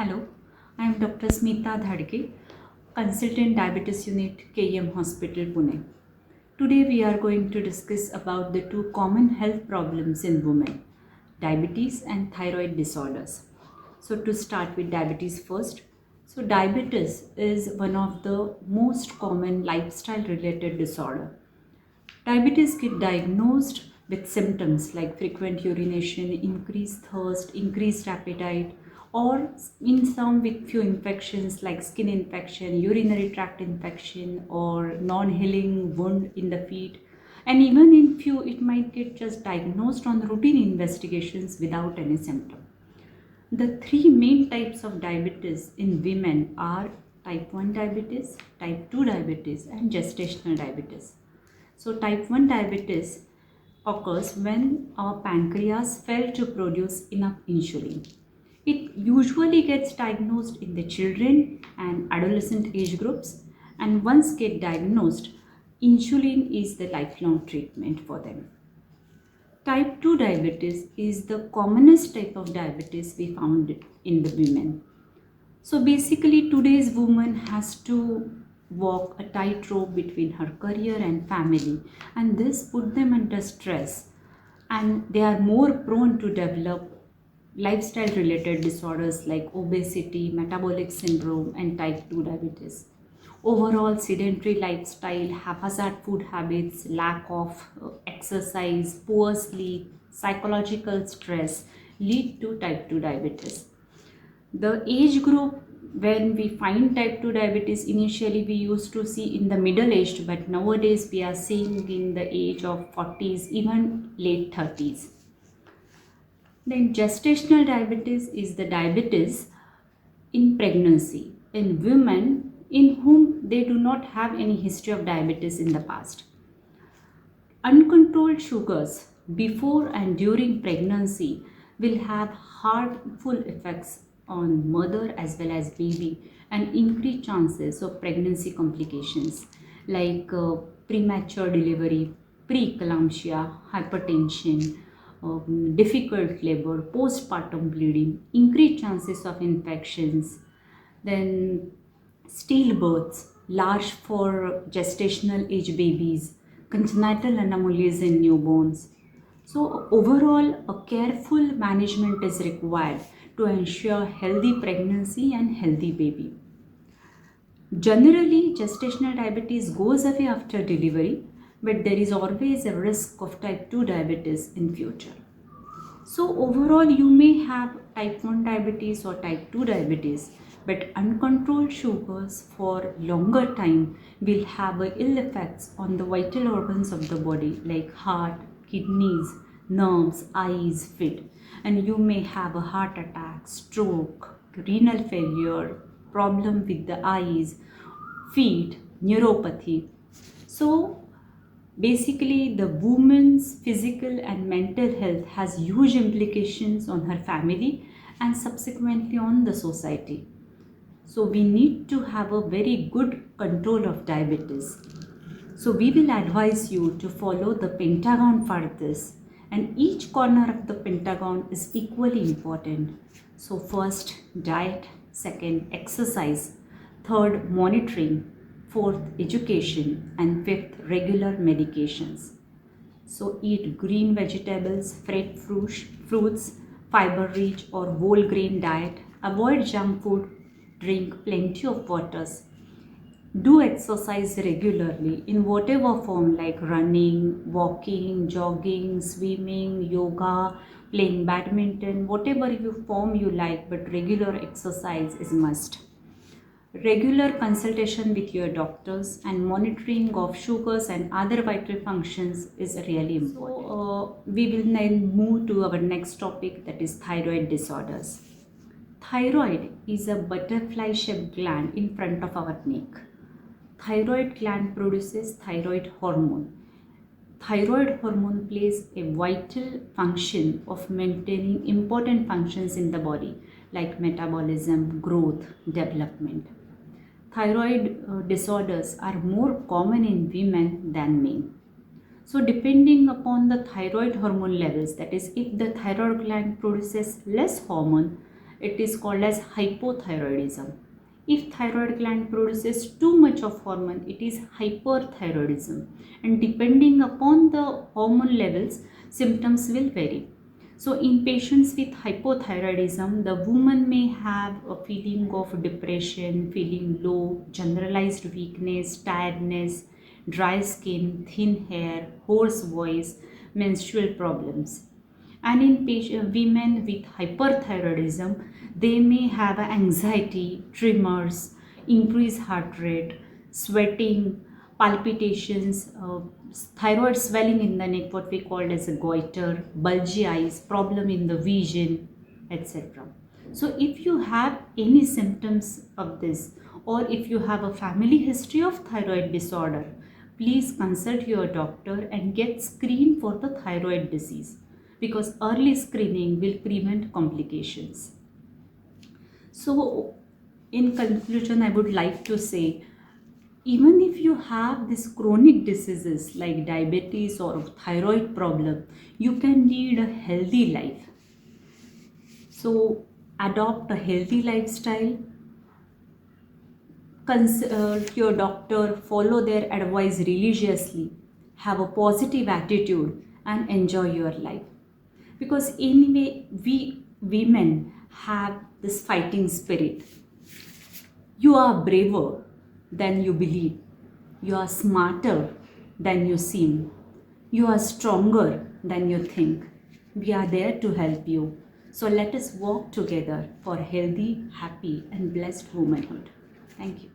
Hello, I am Dr. Smita Dhadke, Consultant Diabetes Unit, KEM Hospital, Pune. Today we are going to discuss about the two common health problems in women, diabetes and thyroid disorders. So to start with diabetes first. So diabetes is one of the most common lifestyle related disorder. Diabetes get diagnosed with symptoms like frequent urination, increased thirst, increased appetite, or in some with few infections like skin infection, urinary tract infection, or non-healing wound in the feet. And even in few, it might get just diagnosed on routine investigations without any symptom. The three main types of diabetes in women are type 1 diabetes, type 2 diabetes, and gestational diabetes. So type 1 diabetes occurs when our pancreas fails to produce enough insulin. It usually gets diagnosed in the children and adolescent age groups, and once get diagnosed, insulin is the lifelong treatment for them. Type 2 diabetes is the commonest type of diabetes we found in the women. So basically today's woman has to walk a tightrope between her career and family, and this put them under stress, and they are more prone to develop lifestyle related disorders like obesity, metabolic syndrome, and type 2 diabetes. Overall sedentary lifestyle, haphazard food habits, lack of exercise, poor sleep, psychological stress lead to type 2 diabetes. The age group when we find type 2 diabetes, initially we used to see in the middle aged, but nowadays we are seeing in the age of 40s, even late 30s. Then gestational diabetes is the diabetes in pregnancy in women in whom they do not have any history of diabetes in the past. Uncontrolled sugars before and during pregnancy will have harmful effects on mother as well as baby and increase chances of pregnancy complications like premature delivery, preeclampsia, hypertension, difficult labor, postpartum bleeding, increased chances of infections, then stillbirths, large for gestational age babies, congenital anomalies in newborns. So overall, a careful management is required to ensure healthy pregnancy and healthy baby. Generally, gestational diabetes goes away after delivery, but there is always a risk of type 2 diabetes in future. So overall, you may have type 1 diabetes or type 2 diabetes, but uncontrolled sugars for longer time will have ill effects on the vital organs of the body like heart, kidneys, nerves, eyes, feet, and you may have a heart attack, stroke, renal failure, problem with the eyes, feet, neuropathy. So basically the woman's physical and mental health has huge implications on her family and subsequently on the society. So we need to have a very good control of diabetes. So we will advise you to follow the pentagon for this, and each corner of the pentagon is equally important. So first diet, second exercise, third monitoring, fourth education, and fifth regular medications. So eat green vegetables, fresh fruits, fiber rich or whole grain diet, avoid junk food, drink plenty of waters. Do exercise regularly in whatever form like running, walking, jogging, swimming, yoga, playing badminton, whatever form you like, but regular exercise is must. Regular consultation with your doctors and monitoring of sugars and other vital functions is really important. So, we will now move to our next topic, that is thyroid disorders. Thyroid is a butterfly shaped gland in front of our neck. Thyroid gland produces thyroid hormone. Thyroid hormone plays a vital function of maintaining important functions in the body like metabolism, growth, development. Thyroid disorders are more common in women than men. So depending upon the thyroid hormone levels, that is if the thyroid gland produces less hormone, It is called as hypothyroidism. If thyroid gland produces too much of hormone, it is hyperthyroidism. And depending upon the hormone levels, symptoms will vary. So in patients with hypothyroidism, the woman may have a feeling of depression, feeling low, generalized weakness, tiredness, dry skin, thin hair, hoarse voice, menstrual problems. And in women with hyperthyroidism, they may have anxiety, tremors, increased heart rate, sweating, palpitations, thyroid swelling in the neck, what we call as a goiter, bulgy eyes, problem in the vision, etc. So if you have any symptoms of this, or if you have a family history of thyroid disorder, please consult your doctor and get screened for the thyroid disease, because early screening will prevent complications. So in conclusion, I would like to say, even if you have these chronic diseases like diabetes or thyroid problem, you can lead a healthy life. So adopt a healthy lifestyle, consult your doctor, follow their advice religiously, have a positive attitude, and enjoy your life. Because anyway, we women have this fighting spirit. You are braver than you believe. You are smarter than you seem. You are stronger than you think. We are there to help you. So let us work together for healthy, happy, and blessed womanhood. Thank you.